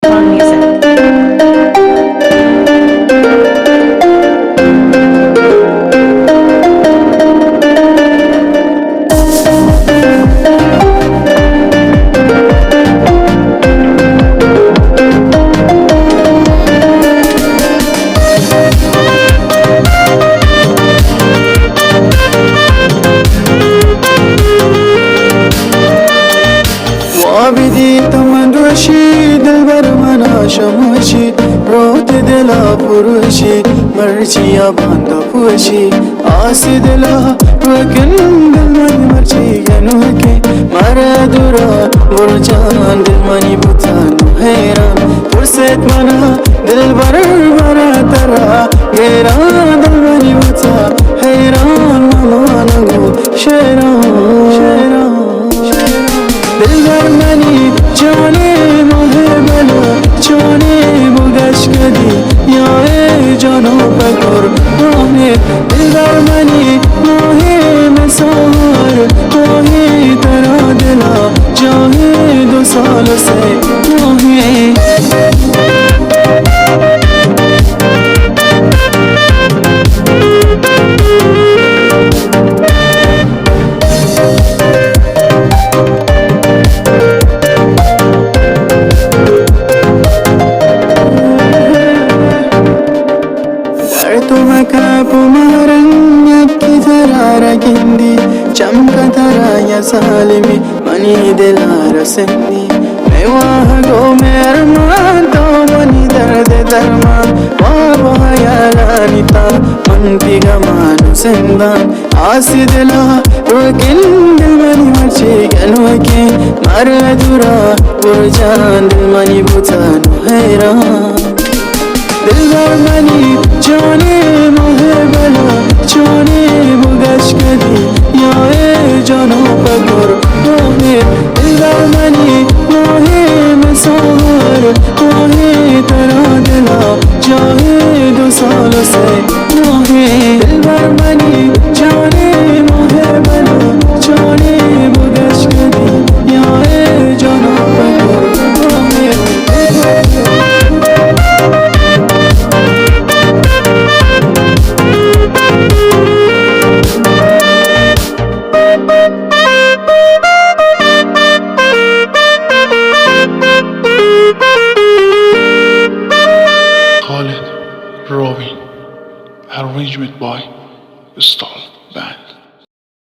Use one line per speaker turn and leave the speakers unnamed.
on music.
عابدي تمنرشي دلبر منا شمشي روت دلا فروشي مرشي يا باندا فوشي آسي دلا وكن دل من مرشي ينوكي مرا دورا برجان دل مني بوتان حيران فرصت منا دلبر مرا ترى غيران دل مني بوتا حيران ماما نغو شيران دلبر منی جانی محبلو جانی بودش کدی یا جانو بکر ماهی دلبر منی ماهی مسار ماهی ترا دلا جاهی 2 سال سے ماهی مكاب مهرنك ترى رجندي چمك ترى يا سالمي مني دلار سندي ميواه گو مهرمان تو مني درد درمان وابا يا لانتا من في غمان سندان آسي دلا وكن دل مني مرشي قلوكي مر دورا برجان دل مني بوتان حيران دلبر منی جانی محبلا جانی بودش کدی یا جانو بگر ماهی دلبر منی ماهی مسار ماهی ترا دلا جاهی 2 سال سے ماهی دلبر منی جانی محبلا جانی بودش کدی یا جانو بگر ماهی
Khalid, Robin, arrangement by Stall Band.